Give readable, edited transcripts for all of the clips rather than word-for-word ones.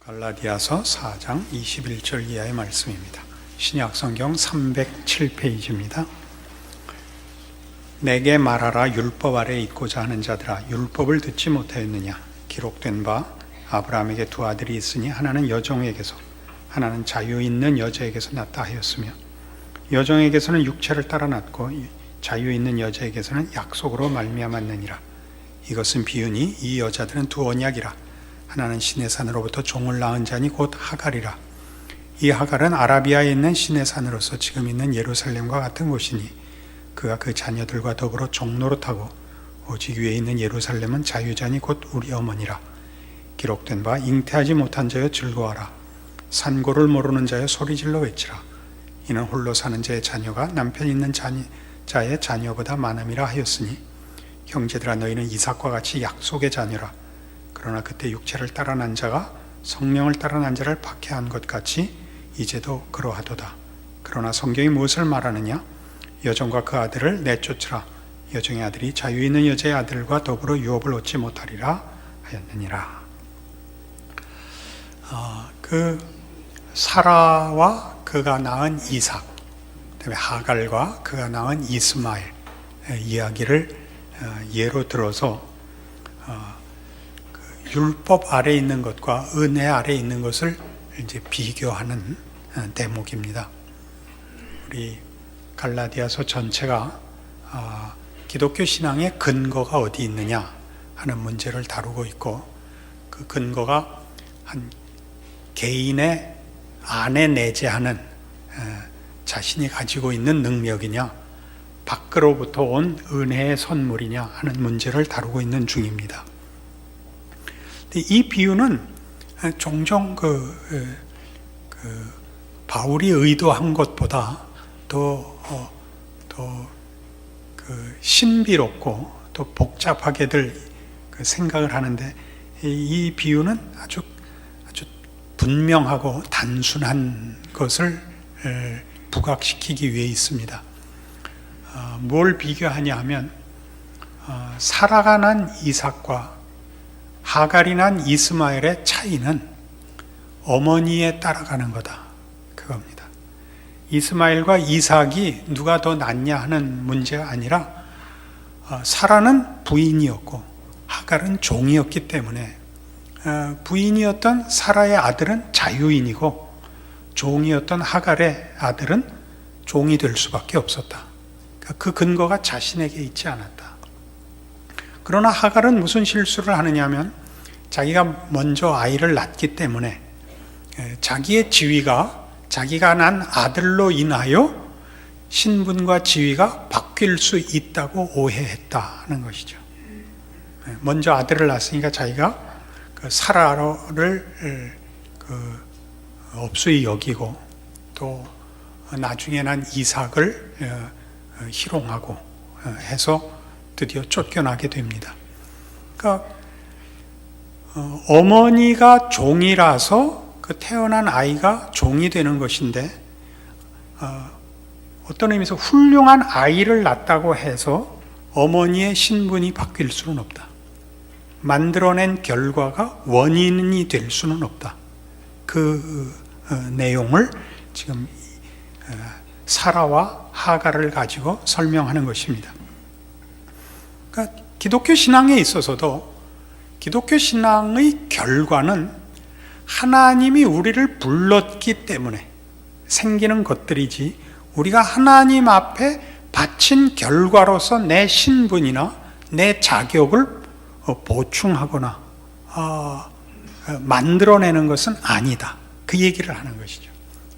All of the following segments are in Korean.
갈라디아서 4장 21절 이하의 말씀입니다. 신약성경 307페이지입니다. 내게 말하라. 율법 아래에 있고자 하는 자들아, 율법을 듣지 못하였느냐? 기록된 바 아브라함에게 두 아들이 있으니 하나는 여종에게서 하나는 자유 있는 여자에게서 낳다 하였으며, 여종에게서는 육체를 따라 낳고 자유 있는 여자에게서는 약속으로 말미암았느니라. 이것은 비유니 이 여자들은 두 언약이라. 하나는 시내 산으로부터 종을 낳은 자니 곧 하갈이라. 이 하갈은 아라비아에 있는 시내 산으로서 지금 있는 예루살렘과 같은 곳이니 그가 그 자녀들과 더불어 종노릇하고, 오직 위에 있는 예루살렘은 자유자니 곧 우리 어머니라. 기록된 바 잉태하지 못한 자여 즐거워하라. 산고를 모르는 자여 소리질러 외치라. 이는 홀로 사는 자의 자녀가 남편 있는 자의 자녀보다 많음이라 하였으니, 형제들아, 너희는 이삭과 같이 약속의 자녀라. 그러나 그때 육체를 따라 난 자가 성령을 따라 난 자를 박해한 것 같이 이제도 그러하도다. 그러나 성경이 무엇을 말하느냐? 여종과 그 아들을 내쫓으라. 여종의 아들이 자유 있는 여자의 아들과 더불어 유업을 얻지 못하리라 하였느니라. 그 사라와 그가 낳은 이삭, 그다음에 하갈과 그가 낳은 이스마엘 이야기를 예로 들어서 율법 아래 있는 것과 은혜 아래 있는 것을 이제 비교하는 대목입니다. 우리 갈라디아서 전체가 기독교 신앙의 근거가 어디 있느냐 하는 문제를 다루고 있고, 그 근거가 한 개인의 안에 내재하는 자신이 가지고 있는 능력이냐, 밖으로부터 온 은혜의 선물이냐 하는 문제를 다루고 있는 중입니다. 이 비유는 종종 바울이 의도한 것보다 더 신비롭고 또 복잡하게들 생각을 하는데, 이 비유는 아주 분명하고 단순한 것을 부각시키기 위해 있습니다. 뭘 비교하냐 하면, 사라가 난 이삭과 하갈이 난 이스마엘의 차이는 어머니에 따라가는 거다, 그겁니다. 이스마엘과 이삭이 누가 더 낫냐 하는 문제가 아니라, 사라는 부인이었고 하갈은 종이었기 때문에 부인이었던 사라의 아들은 자유인이고 종이었던 하갈의 아들은 종이 될 수밖에 없었다. 그 근거가 자신에게 있지 않았다. 그러나 하갈은 무슨 실수를 하느냐 하면, 자기가 먼저 아이를 낳기 때문에 자기의 지위가 자기가 난 아들로 인하여 신분과 지위가 바뀔 수 있다고 오해했다는 것이죠. 먼저 아들을 낳았으니까 자기가 사라를 업수히 여기고, 또 나중에 난 이삭을 희롱하고 해서 드디어 쫓겨나게 됩니다. 그러니까 어머니가 종이라서 그 태어난 아이가 종이 되는 것인데, 어떤 의미에서 훌륭한 아이를 낳았다고 해서 어머니의 신분이 바뀔 수는 없다. 만들어낸 결과가 원인이 될 수는 없다. 그 내용을 지금 사라와 하갈을 가지고 설명하는 것입니다. 그러니까 기독교 신앙에 있어서도 기독교 신앙의 결과는 하나님이 우리를 불렀기 때문에 생기는 것들이지, 우리가 하나님 앞에 바친 결과로서 내 신분이나 내 자격을 보충하거나 만들어내는 것은 아니다, 그 얘기를 하는 것이죠.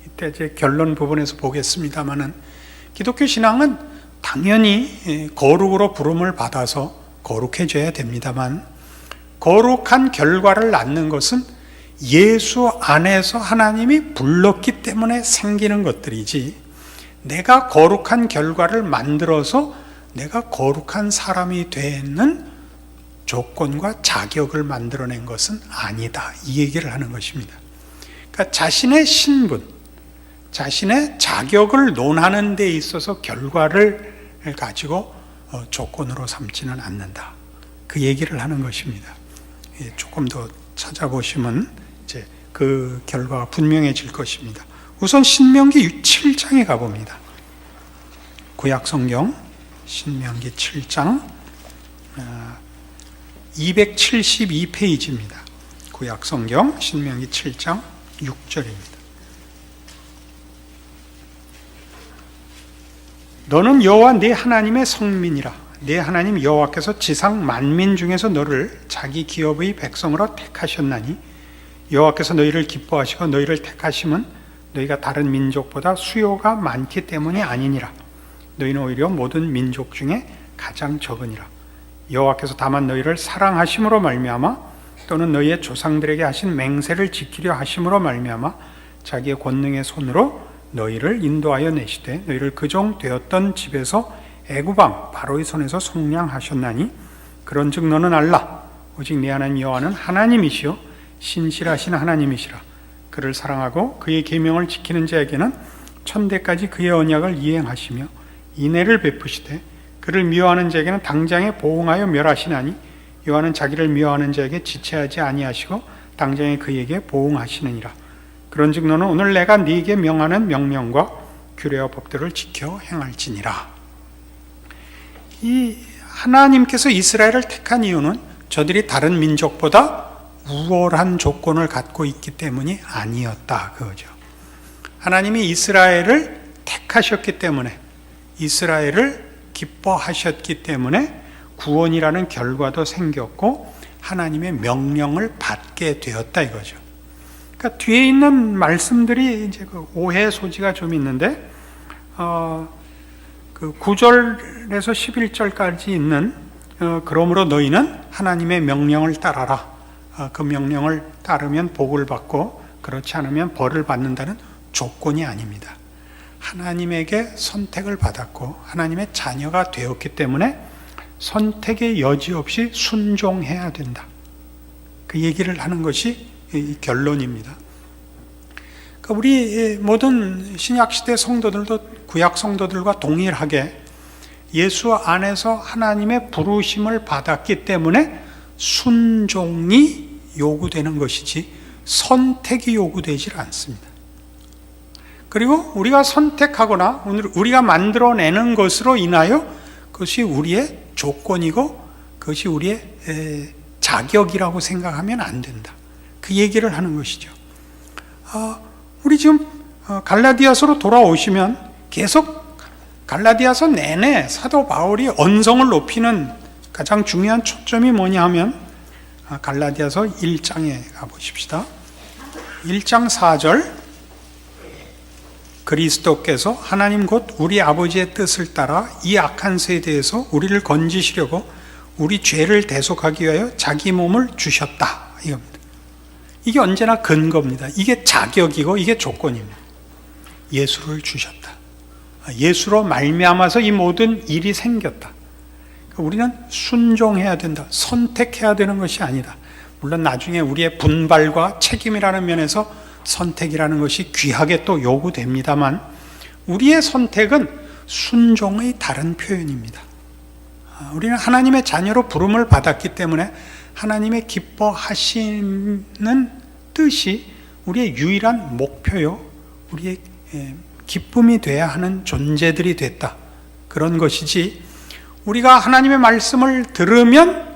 이때 이제 결론 부분에서 보겠습니다마는, 기독교 신앙은 당연히 거룩으로 부름을 받아서 거룩해져야 됩니다만, 거룩한 결과를 낳는 것은 예수 안에서 하나님이 불렀기 때문에 생기는 것들이지, 내가 거룩한 결과를 만들어서 내가 거룩한 사람이 되는 조건과 자격을 만들어낸 것은 아니다, 이 얘기를 하는 것입니다. 그러니까 자신의 신분, 자신의 자격을 논하는 데 있어서 결과를 가지고 조건으로 삼지는 않는다, 그 얘기를 하는 것입니다. 조금 더 찾아보시면 이제 그 결과가 분명해질 것입니다. 우선 신명기 7장에 가봅니다. 구약성경 신명기 7장 272페이지입니다. 구약성경 신명기 7장 6절입니다. 너는 여호와 네 하나님의 성민이라. 네 하나님 여호와께서 지상 만민 중에서 너를 자기 기업의 백성으로 택하셨나니 여호와께서 너희를 기뻐하시고 너희를 택하심은 너희가 다른 민족보다 수요가 많기 때문이 아니니라. 너희는 오히려 모든 민족 중에 가장 적으니라. 여호와께서 다만 너희를 사랑하심으로 말미암아 또는 너희의 조상들에게 하신 맹세를 지키려 하심으로 말미암아 자기의 권능의 손으로 너희를 인도하여 내시되 너희를 그종 되었던 집에서 애굽 왕 바로의 손에서 속량하셨나니 그런즉 너는 알라. 오직 네 하나님 여호와는 하나님이시요 신실하신 하나님이시라. 그를 사랑하고 그의 계명을 지키는 자에게는 천대까지 그의 언약을 이행하시며 인애를 베푸시되 그를 미워하는 자에게는 당장에 보응하여 멸하시나니 여호와는 자기를 미워하는 자에게 지체하지 아니하시고 당장에 그에게 보응하시느니라. 그런즉 너는 오늘 내가 네게 명하는 명령과 규례와 법들을 지켜 행할지니라. 이 하나님께서 이스라엘을 택한 이유는 저들이 다른 민족보다 우월한 조건을 갖고 있기 때문이 아니었다 그거죠. 하나님이 이스라엘을 택하셨기 때문에 이스라엘을 기뻐하셨기 때문에 구원이라는 결과도 생겼고 하나님의 명령을 받게 되었다 이거죠. 그러니까 뒤에 있는 말씀들이 이제 그 오해 소지가 좀 있는데 그 9절에서 11절까지 있는 그러므로 너희는 하나님의 명령을 따라라. 그 명령을 따르면 복을 받고 그렇지 않으면 벌을 받는다는 조건이 아닙니다. 하나님에게 선택을 받았고 하나님의 자녀가 되었기 때문에 선택의 여지 없이 순종해야 된다. 그 얘기를 하는 것이 결론입니다. 그러니까 우리 모든 신약시대 성도들도 구약 성도들과 동일하게 예수 안에서 하나님의 부르심을 받았기 때문에 순종이 요구되는 것이지 선택이 요구되질 않습니다. 그리고 우리가 선택하거나 우리가 만들어내는 것으로 인하여 그것이 우리의 조건이고 그것이 우리의 자격이라고 생각하면 안 된다. 그 얘기를 하는 것이죠. 우리 지금 갈라디아서로 돌아오시면 계속 갈라디아서 내내 사도 바울이 언성을 높이는 가장 중요한 초점이 뭐냐 하면 갈라디아서 1장에 가보십시다. 1장 4절 그리스도께서 하나님 곧 우리 아버지의 뜻을 따라 이 악한 세대에서 우리를 건지시려고 우리 죄를 대속하기 위하여 자기 몸을 주셨다 이겁니다. 이게 언제나 근거입니다. 이게 자격이고 이게 조건입니다. 예수를 주셨다. 예수로 말미암아서 이 모든 일이 생겼다. 우리는 순종해야 된다. 선택해야 되는 것이 아니다. 물론 나중에 우리의 분발과 책임이라는 면에서 선택이라는 것이 귀하게 또 요구됩니다만 우리의 선택은 순종의 다른 표현입니다. 우리는 하나님의 자녀로 부름을 받았기 때문에 하나님의 기뻐하시는 뜻이 우리의 유일한 목표요 우리의 기쁨이 돼야 하는 존재들이 됐다. 그런 것이지 우리가 하나님의 말씀을 들으면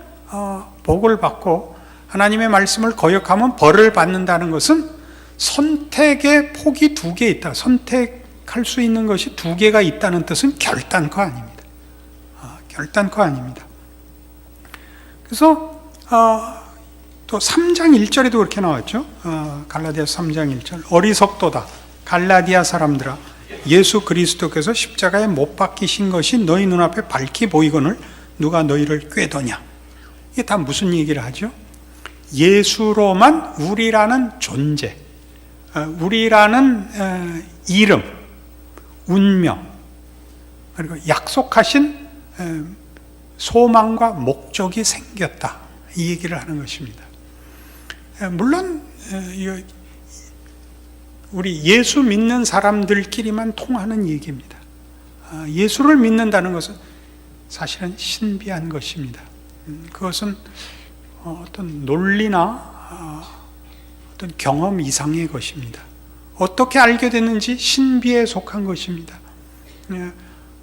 복을 받고 하나님의 말씀을 거역하면 벌을 받는다는 것은 선택의 폭이 두 개 있다. 선택할 수 있는 것이 두 개가 있다는 뜻은 결단코 아닙니다. 결단코 아닙니다. 그래서 또 3장 1절에도 그렇게 나왔죠. 갈라디아서 3장 1절 어리석도다 갈라디아 사람들아 예수 그리스도께서 십자가에 못 박히신 것이 너희 눈앞에 밝히 보이거늘 누가 너희를 꾀더냐. 이게 다 무슨 얘기를 하죠? 예수로만 우리라는 존재, 우리라는 이름, 운명, 그리고 약속하신 소망과 목적이 생겼다. 이 얘기를 하는 것입니다. 물론 우리 예수 믿는 사람들끼리만 통하는 얘기입니다. 예수를 믿는다는 것은 사실은 신비한 것입니다. 그것은 어떤 논리나 어떤 경험 이상의 것입니다. 어떻게 알게 됐는지 신비에 속한 것입니다.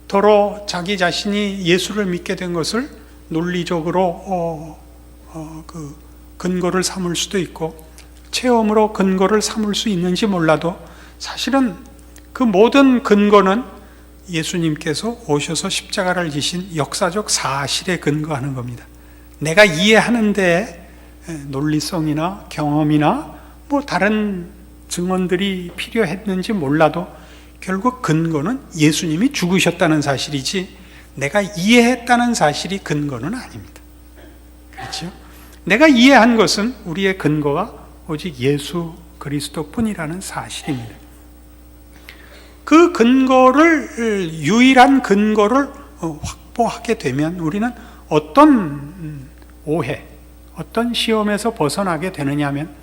더러 자기 자신이 예수를 믿게 된 것을 논리적으로 그 근거를 삼을 수도 있고 체험으로 근거를 삼을 수 있는지 몰라도 사실은 그 모든 근거는 예수님께서 오셔서 십자가를 지신 역사적 사실에 근거하는 겁니다. 내가 이해하는 데 논리성이나 경험이나 뭐 다른 증언들이 필요했는지 몰라도 결국 근거는 예수님이 죽으셨다는 사실이지 내가 이해했다는 사실이 근거는 아닙니다. 그렇죠? 내가 이해한 것은 우리의 근거가 오직 예수 그리스도뿐이라는 사실입니다. 그 근거를, 유일한 근거를 확보하게 되면 우리는 어떤 오해, 어떤 시험에서 벗어나게 되느냐 하면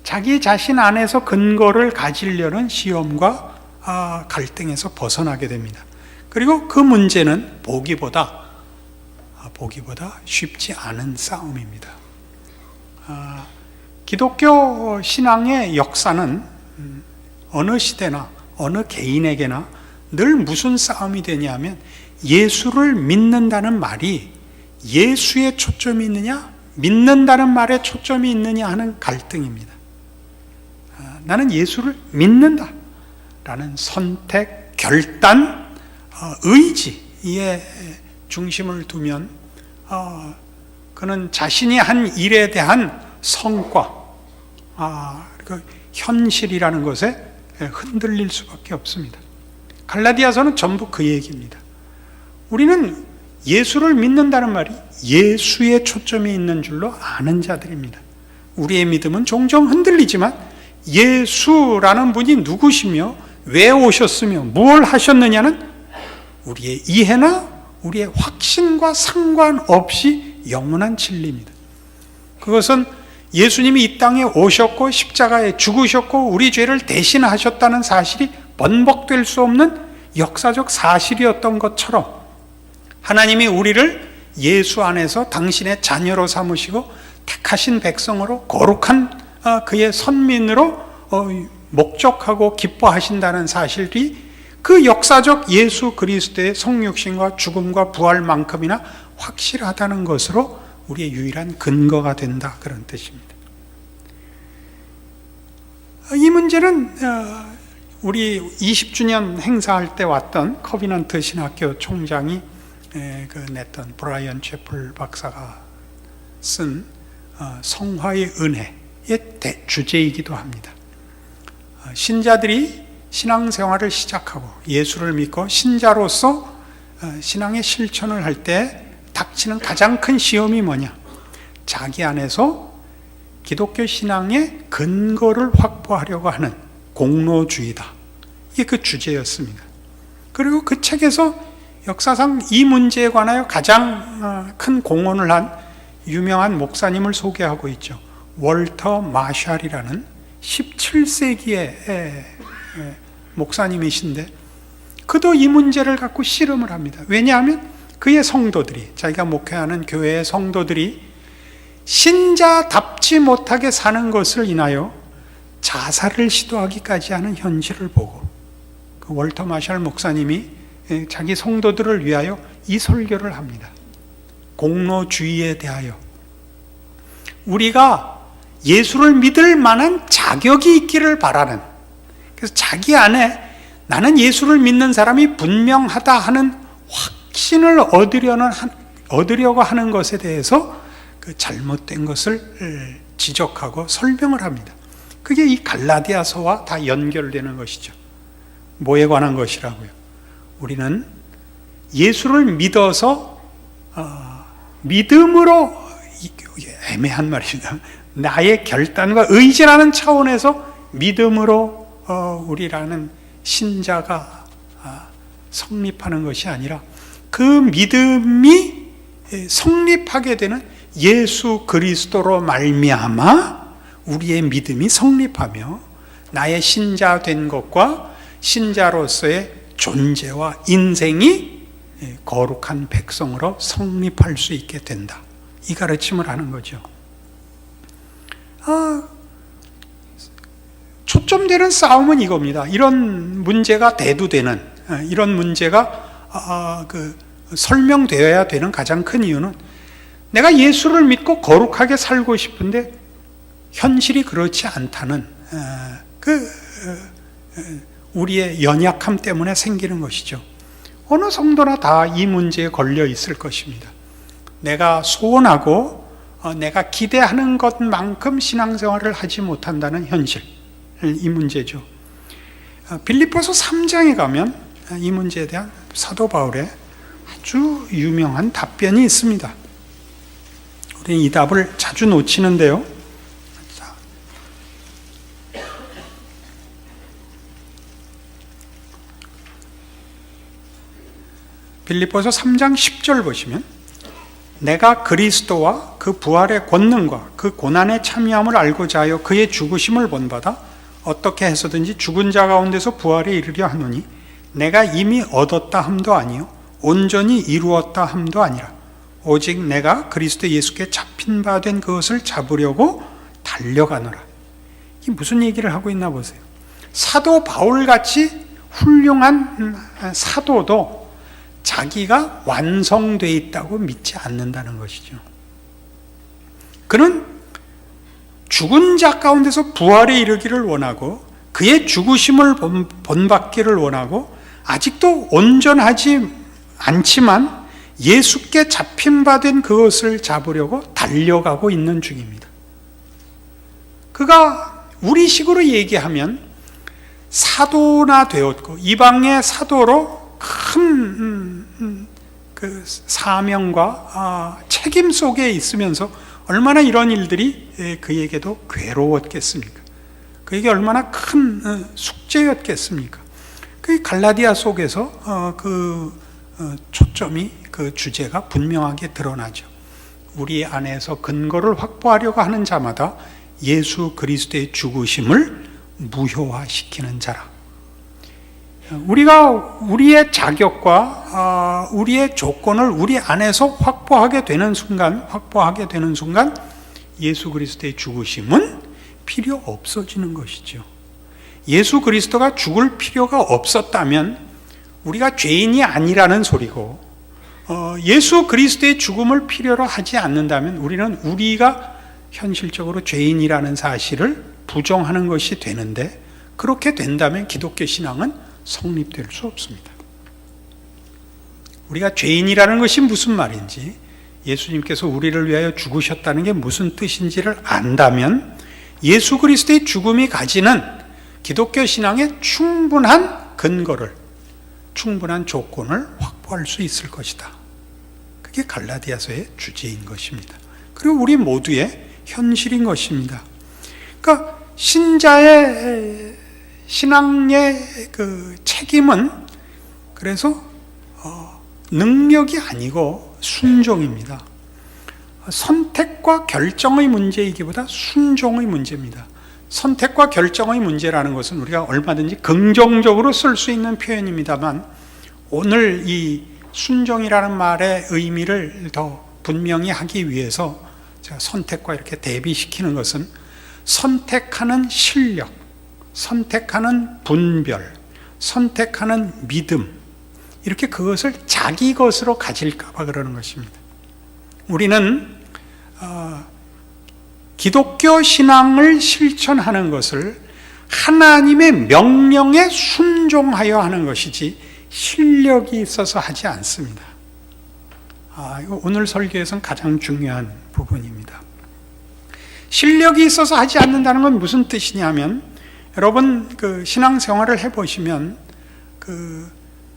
자기 자신 안에서 근거를 가지려는 시험과 갈등에서 벗어나게 됩니다. 그리고 그 문제는 보기보다 쉽지 않은 싸움입니다. 기독교 신앙의 역사는 어느 시대나 어느 개인에게나 늘 무슨 싸움이 되냐면 예수를 믿는다는 말이 예수에 초점이 있느냐 믿는다는 말에 초점이 있느냐 하는 갈등입니다. 나는 예수를 믿는다 라는 선택, 결단, 의지에 중심을 두면 그는 자신이 한 일에 대한 성과, 그 현실이라는 것에 흔들릴 수밖에 없습니다. 갈라디아서는 전부 그 얘기입니다. 우리는 예수를 믿는다는 말이 예수에 초점이 있는 줄로 아는 자들입니다. 우리의 믿음은 종종 흔들리지만 예수라는 분이 누구시며 왜 오셨으며 무엇을 하셨느냐는 우리의 이해나 우리의 확신과 상관없이 영원한 진리입니다. 그것은 예수님이 이 땅에 오셨고 십자가에 죽으셨고 우리 죄를 대신하셨다는 사실이 번복될 수 없는 역사적 사실이었던 것처럼 하나님이 우리를 예수 안에서 당신의 자녀로 삼으시고 택하신 백성으로 거룩한 그의 선민으로 목적하고 기뻐하신다는 사실이 그 역사적 예수 그리스도의 성육신과 죽음과 부활만큼이나 확실하다는 것으로 우리의 유일한 근거가 된다, 그런 뜻입니다. 이 문제는 우리 20주년 행사할 때 왔던 커비넌트 신학교 총장이 냈던 브라이언 채플 박사가 쓴 성화의 은혜의 주제이기도 합니다. 신자들이 신앙생활을 시작하고 예수를 믿고 신자로서 신앙의 실천을 할 때 닥치는 가장 큰 시험이 뭐냐? 자기 안에서 기독교 신앙의 근거를 확보하려고 하는 공로주의다. 이게 그 주제였습니다. 그리고 그 책에서 역사상 이 문제에 관하여 가장 큰 공헌을 한 유명한 목사님을 소개하고 있죠. 월터 마샬이라는 17세기의 목사님이신데 그도 이 문제를 갖고 씨름을 합니다. 왜냐하면 그의 성도들이, 자기가 목회하는 교회의 성도들이 신자답지 못하게 사는 것을 인하여 자살을 시도하기까지 하는 현실을 보고 그 월터 마샬 목사님이 자기 성도들을 위하여 이 설교를 합니다. 공로주의에 대하여 우리가 예수를 믿을 만한 자격이 있기를 바라는, 그래서 자기 안에 나는 예수를 믿는 사람이 분명하다 하는 확신을 얻으려고 하는 것에 대해서 그 잘못된 것을 지적하고 설명을 합니다. 그게 이 갈라디아서와 다 연결되는 것이죠. 뭐에 관한 것이라고요? 우리는 예수를 믿어서 믿음으로, 애매한 말입니다. 나의 결단과 의지라는 차원에서 믿음으로 우리라는 신자가 성립하는 것이 아니라 그 믿음이 성립하게 되는 예수 그리스도로 말미암아 우리의 믿음이 성립하며 나의 신자 된 것과 신자로서의 존재와 인생이 거룩한 백성으로 성립할 수 있게 된다. 이 가르침을 하는 거죠. 초점되는 싸움은 이겁니다. 이런 문제가 대두되는, 이런 문제가 설명되어야 되는 가장 큰 이유는 내가 예수를 믿고 거룩하게 살고 싶은데 현실이 그렇지 않다는 우리의 연약함 때문에 생기는 것이죠. 어느 성도나 다 이 문제에 걸려 있을 것입니다. 내가 소원하고 내가 기대하는 것만큼 신앙생활을 하지 못한다는 현실, 이 문제죠. 빌립보서 3장에 가면 이 문제에 대한 사도 바울의 아주 유명한 답변이 있습니다. 우리는 이 답을 자주 놓치는데요. 빌립보서 3장 10절 보시면 내가 그리스도와 그 부활의 권능과 그 고난의 참여함을 알고자 하여 그의 죽으심을 본받아 어떻게 해서든지 죽은 자 가운데서 부활에 이르려 하노니 내가 이미 얻었다 함도 아니요 온전히 이루었다 함도 아니라 오직 내가 그리스도 예수께 잡힌 바 된 그것을 잡으려고 달려가노라. 이게 무슨 얘기를 하고 있나 보세요. 사도 바울같이 훌륭한 사도도 자기가 완성되어 있다고 믿지 않는다는 것이죠. 그는 죽은 자 가운데서 부활에 이르기를 원하고 그의 죽으심을 본받기를 원하고 아직도 온전하지 않지만 예수께 잡힌 바 된 그것을 잡으려고 달려가고 있는 중입니다. 그가 우리식으로 얘기하면 사도나 되었고 이방의 사도로 큰 사명과 책임 속에 있으면서 얼마나 이런 일들이 그에게도 괴로웠겠습니까? 그에게 얼마나 큰 숙제였겠습니까? 그 갈라디아 속에서 초점이 그 주제가 분명하게 드러나죠. 우리 안에서 근거를 확보하려고 하는 자마다 예수 그리스도의 죽으심을 무효화시키는 자라. 우리가 우리의 자격과 우리의 조건을 우리 안에서 확보하게 되는 순간 예수 그리스도의 죽으심은 필요 없어지는 것이죠. 예수 그리스도가 죽을 필요가 없었다면 우리가 죄인이 아니라는 소리고, 예수 그리스도의 죽음을 필요로 하지 않는다면 우리는 우리가 현실적으로 죄인이라는 사실을 부정하는 것이 되는데, 그렇게 된다면 기독교 신앙은 성립될 수 없습니다. 우리가 죄인이라는 것이 무슨 말인지, 예수님께서 우리를 위하여 죽으셨다는 게 무슨 뜻인지를 안다면 예수 그리스도의 죽음이 가지는 기독교 신앙의 충분한 근거를, 충분한 조건을 확보할 수 있을 것이다. 그게 갈라디아서의 주제인 것입니다. 그리고 우리 모두의 현실인 것입니다. 그러니까 신자의 신앙의 그 책임은 그래서 능력이 아니고 순종입니다. 선택과 결정의 문제이기보다 순종의 문제입니다. 선택과 결정의 문제라는 것은 우리가 얼마든지 긍정적으로 쓸 수 있는 표현입니다만, 오늘 이 순종이라는 말의 의미를 더 분명히 하기 위해서 제가 선택과 이렇게 대비시키는 것은 선택하는 실력, 선택하는 분별, 선택하는 믿음, 이렇게 그것을 자기 것으로 가질까 봐 그러는 것입니다. 우리는 기독교 신앙을 실천하는 것을 하나님의 명령에 순종하여 하는 것이지 실력이 있어서 하지 않습니다. 이거 오늘 설교에서는 가장 중요한 부분입니다. 실력이 있어서 하지 않는다는 건 무슨 뜻이냐면, 여러분 그 신앙생활을 해보시면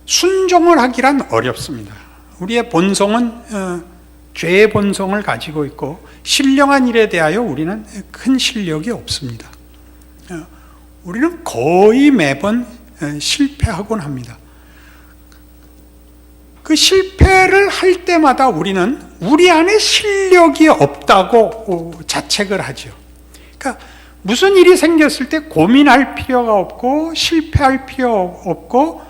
순종을 하기란 어렵습니다. 우리의 본성은 죄의 본성을 가지고 있고 신령한 일에 대하여 우리는 큰 실력이 없습니다. 우리는 거의 매번 실패하곤 합니다. 그 실패를 할 때마다 우리는 우리 안에 실력이 없다고 자책을 하죠. 그러니까 무슨 일이 생겼을 때 고민할 필요가 없고 실패할 필요 없고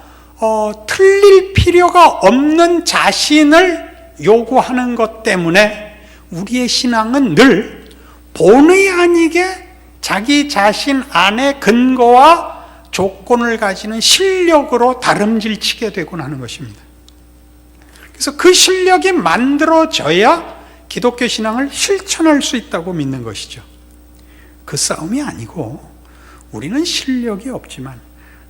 틀릴 필요가 없는 자신을 요구하는 것 때문에 우리의 신앙은 늘 본의 아니게 자기 자신 안에 근거와 조건을 가지는 실력으로 다름질치게 되곤 하는 것입니다. 그래서 그 실력이 만들어져야 기독교 신앙을 실천할 수 있다고 믿는 것이죠. 그 싸움이 아니고 우리는 실력이 없지만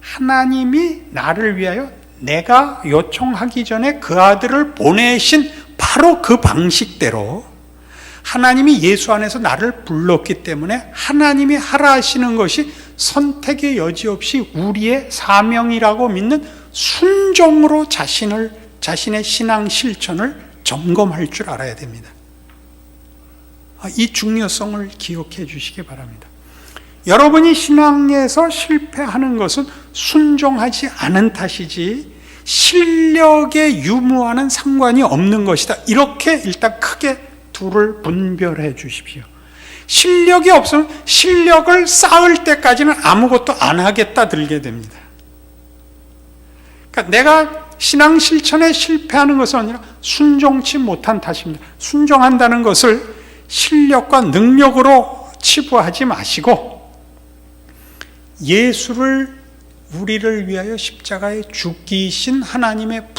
하나님이 나를 위하여 내가 요청하기 전에 그 아들을 보내신 바로 그 방식대로 하나님이 예수 안에서 나를 불렀기 때문에 하나님이 하라 하시는 것이 선택의 여지 없이 우리의 사명이라고 믿는 순종으로 자신의 신앙 실천을 점검할 줄 알아야 됩니다. 이 중요성을 기억해 주시기 바랍니다. 여러분이 신앙에서 실패하는 것은 순종하지 않은 탓이지 실력의 유무와는 상관이 없는 것이다. 이렇게 일단 크게 둘을 분별해 주십시오. 실력이 없으면 실력을 쌓을 때까지는 아무것도 안 하겠다 들게 됩니다. 그러니까 내가 신앙 실천에 실패하는 것은 아니라 순종치 못한 탓입니다. 순종한다는 것을 실력과 능력으로 치부하지 마시고 예수를 우리를 위하여 십자가에 죽이신 하나님의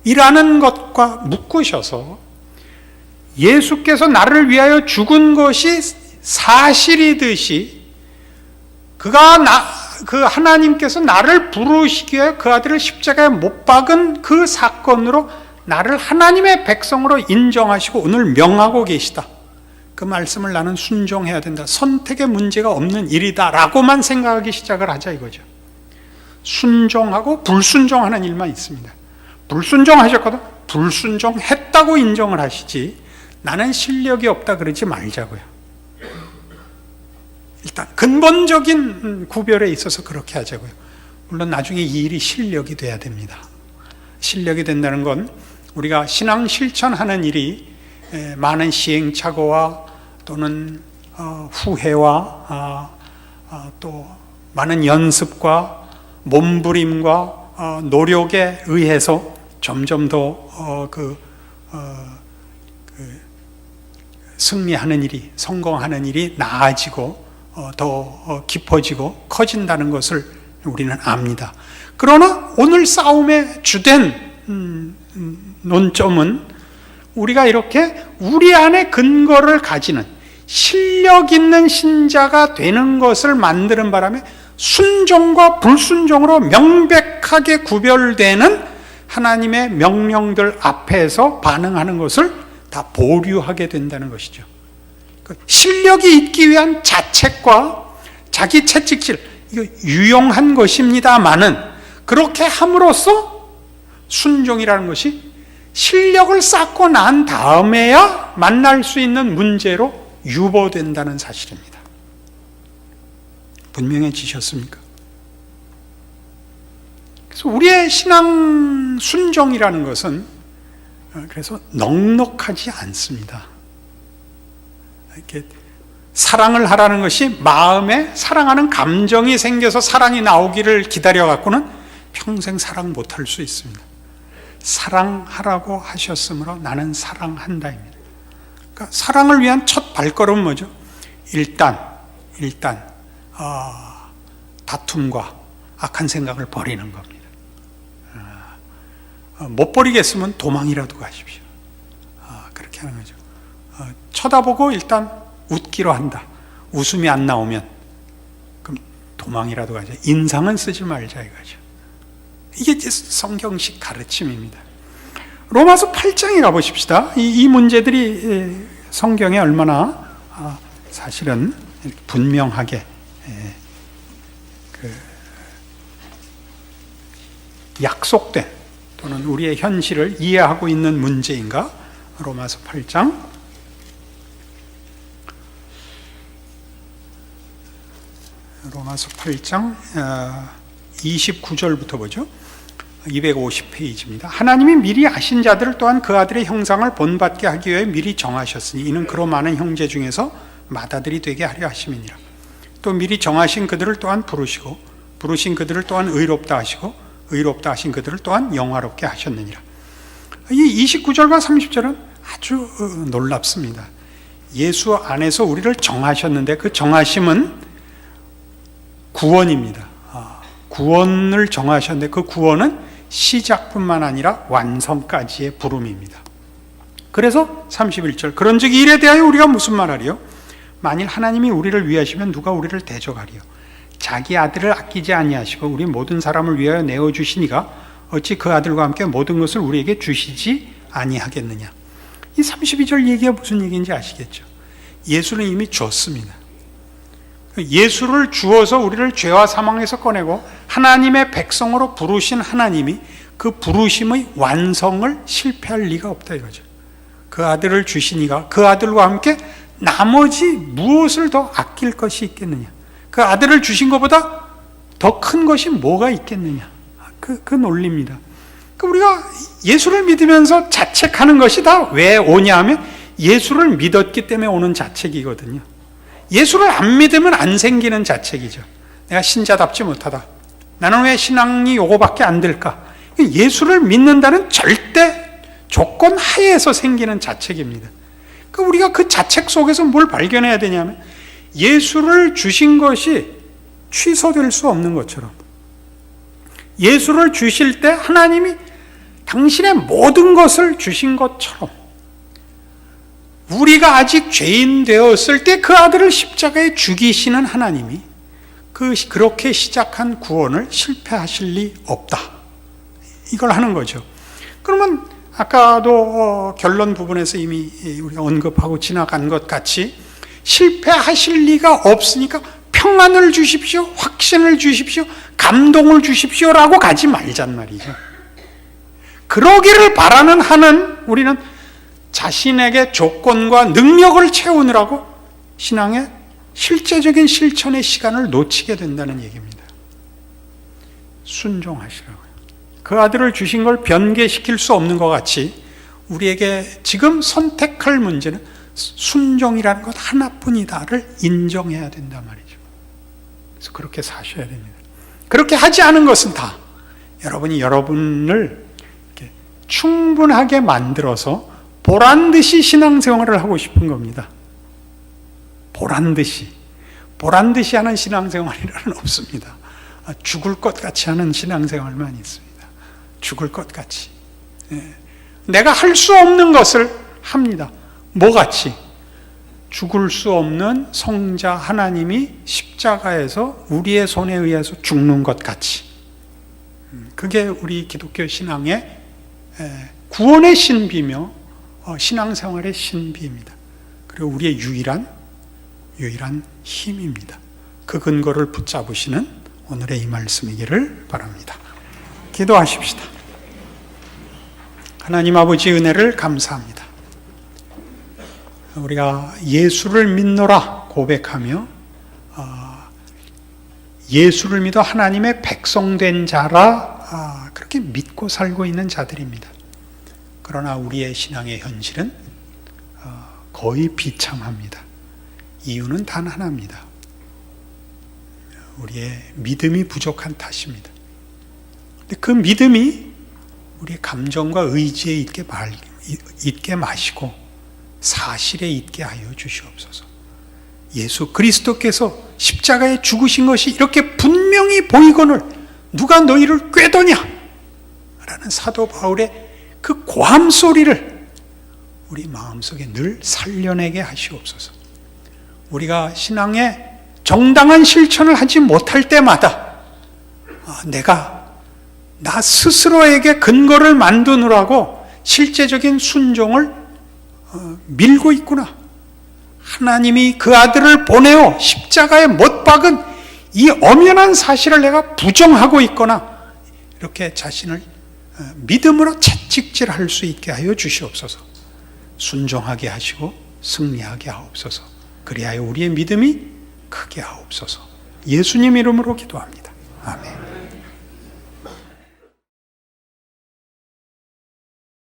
부름이라는 것과 묶으셔서 예수께서 나를 위하여 죽은 것이 사실이듯이 그 하나님께서 나를 부르시기 위해 그 아들을 십자가에 못 박은 그 사건으로 나를 하나님의 백성으로 인정하시고 오늘 명하고 계시다. 그 말씀을 나는 순종해야 된다. 선택의 문제가 없는 일이다 라고만 생각하기 시작을 하자 이거죠. 순종하고 불순종하는 일만 있습니다. 불순종하셨거든 불순종했다고 인정을 하시지 나는 실력이 없다 그러지 말자고요. 일단 근본적인 구별에 있어서 그렇게 하자고요. 물론 나중에 이 일이 실력이 돼야 됩니다. 실력이 된다는 건 우리가 신앙 실천하는 일이 많은 시행착오와 또는 후회와 또 많은 연습과 몸부림과 노력에 의해서 점점 더 승리하는 일이, 성공하는 일이 나아지고 더 깊어지고 커진다는 것을 우리는 압니다. 그러나 오늘 싸움의 주된 논점은 우리가 이렇게 우리 안에 근거를 가지는 실력 있는 신자가 되는 것을 만드는 바람에 순종과 불순종으로 명백하게 구별되는 하나님의 명령들 앞에서 반응하는 것을 다 보류하게 된다는 것이죠. 실력이 있기 위한 자책과 자기 채찍질, 이거 유용한 것입니다마는 그렇게 함으로써 순종이라는 것이 실력을 쌓고 난 다음에야 만날 수 있는 문제로 유보된다는 사실입니다. 분명해지셨습니까? 그래서 우리의 신앙 순종이라는 것은 그래서 넉넉하지 않습니다. 이렇게 사랑을 하라는 것이 마음에 사랑하는 감정이 생겨서 사랑이 나오기를 기다려 갖고는 평생 사랑 못할 수 있습니다. 사랑하라고 하셨으므로 나는 사랑한다입니다. 그러니까 사랑을 위한 첫 발걸음은 뭐죠? 일단 다툼과 악한 생각을 버리는 겁니다. 못 버리겠으면 도망이라도 가십시오. 그렇게 하는 거죠. 쳐다보고 일단 웃기로 한다. 웃음이 안 나오면 그럼 도망이라도 가자. 인상은 쓰지 말자 이거죠. 이게 성경식 가르침입니다. 로마서 8장에 가보십시다. 이 문제들이 성경에 얼마나 사실은 분명하게 약속된 또는 우리의 현실을 이해하고 있는 문제인가? 로마서 8장 29절부터 보죠. 250페이지입니다. 하나님이 미리 아신 자들을 또한 그 아들의 형상을 본받게 하기 위해 미리 정하셨으니 이는 그로 많은 형제 중에서 맏아들이 되게 하려 하심이니라. 또 미리 정하신 그들을 또한 부르시고 부르신 그들을 또한 의롭다 하시고 의롭다 하신 그들을 또한 영화롭게 하셨느니라. 이 29절과 30절은 아주 놀랍습니다. 예수 안에서 우리를 정하셨는데 그 정하심은 구원입니다. 구원을 정하셨는데 그 구원은 시작뿐만 아니라 완성까지의 부름입니다. 그래서 31절 그런즉 이에 대하여 우리가 무슨 말하리요? 만일 하나님이 우리를 위하시면 누가 우리를 대적하리요? 자기 아들을 아끼지 아니하시고 우리 모든 사람을 위하여 내어주시니가 어찌 그 아들과 함께 모든 것을 우리에게 주시지 아니하겠느냐. 이 32절 얘기가 무슨 얘기인지 아시겠죠? 예수는 이미 줬습니다. 예수를 주어서 우리를 죄와 사망에서 꺼내고 하나님의 백성으로 부르신 하나님이 그 부르심의 완성을 실패할 리가 없다 이거죠. 그 아들을 주시니가 그 아들과 함께 나머지 무엇을 더 아낄 것이 있겠느냐. 그 아들을 주신 것보다 더 큰 것이 뭐가 있겠느냐. 그 논리입니다. 우리가 예수를 믿으면서 자책하는 것이 다 왜 오냐 하면 예수를 믿었기 때문에 오는 자책이거든요. 예수를 안 믿으면 안 생기는 자책이죠. 내가 신자답지 못하다. 나는 왜 신앙이 요거밖에 안 될까? 예수를 믿는다는 절대 조건 하에서 생기는 자책입니다. 우리가 그 자책 속에서 뭘 발견해야 되냐면 예수를 주신 것이 취소될 수 없는 것처럼 예수를 주실 때 하나님이 당신의 모든 것을 주신 것처럼 우리가 아직 죄인 되었을 때 그 아들을 십자가에 죽이시는 하나님이 그렇게 시작한 구원을 실패하실 리 없다. 이걸 하는 거죠. 그러면 아까도 결론 부분에서 이미 우리가 언급하고 지나간 것 같이 실패하실 리가 없으니까 평안을 주십시오, 확신을 주십시오, 감동을 주십시오라고 가지 말잔 말이죠. 그러기를 바라는 한은 우리는 자신에게 조건과 능력을 채우느라고 신앙의 실제적인 실천의 시간을 놓치게 된다는 얘기입니다. 순종하시라고요. 그 아들을 주신 걸 변개시킬 수 없는 것 같이 우리에게 지금 선택할 문제는 순종이라는 것 하나뿐이다를 인정해야 된단 말이죠. 그래서 그렇게 사셔야 됩니다. 그렇게 하지 않은 것은 다 여러분이 여러분을 이렇게 충분하게 만들어서 보란듯이 신앙생활을 하고 싶은 겁니다. 보란듯이 하는 신앙생활이라는 없습니다. 죽을 것 같이 하는 신앙생활만 있습니다. 죽을 것 같이. 내가 할 수 없는 것을 합니다. 뭐같이? 죽을 수 없는 성자 하나님이 십자가에서 우리의 손에 의해서 죽는 것 같이. 그게 우리 기독교 신앙의 구원의 신비며 신앙생활의 신비입니다. 그리고 우리의 유일한 힘입니다. 그 근거를 붙잡으시는 오늘의 이 말씀이기를 바랍니다. 기도하십시다. 하나님 아버지 은혜를 감사합니다. 우리가 예수를 믿노라 고백하며 예수를 믿어 하나님의 백성된 자라 그렇게 믿고 살고 있는 자들입니다. 그러나 우리의 신앙의 현실은 거의 비참합니다. 이유는 단 하나입니다. 우리의 믿음이 부족한 탓입니다. 근데 그 믿음이 우리의 감정과 의지에 있게 마시고 사실에 있게 하여 주시옵소서. 예수 그리스도께서 십자가에 죽으신 것이 이렇게 분명히 보이거늘 누가 너희를 꾀더냐? 라는 사도 바울의 그 고함 소리를 우리 마음속에 늘 살려내게 하시옵소서. 우리가 신앙의 정당한 실천을 하지 못할 때마다 내가 나 스스로에게 근거를 만드느라고 실제적인 순종을 밀고 있구나. 하나님이 그 아들을 보내어 십자가에 못 박은 이 엄연한 사실을 내가 부정하고 있거나 이렇게 자신을 믿음으로 채찍질할 수 있게 하여 주시옵소서. 순종하게 하시고 승리하게 하옵소서. 그리하여 우리의 믿음이 크게 하옵소서. 예수님 이름으로 기도합니다. 아멘.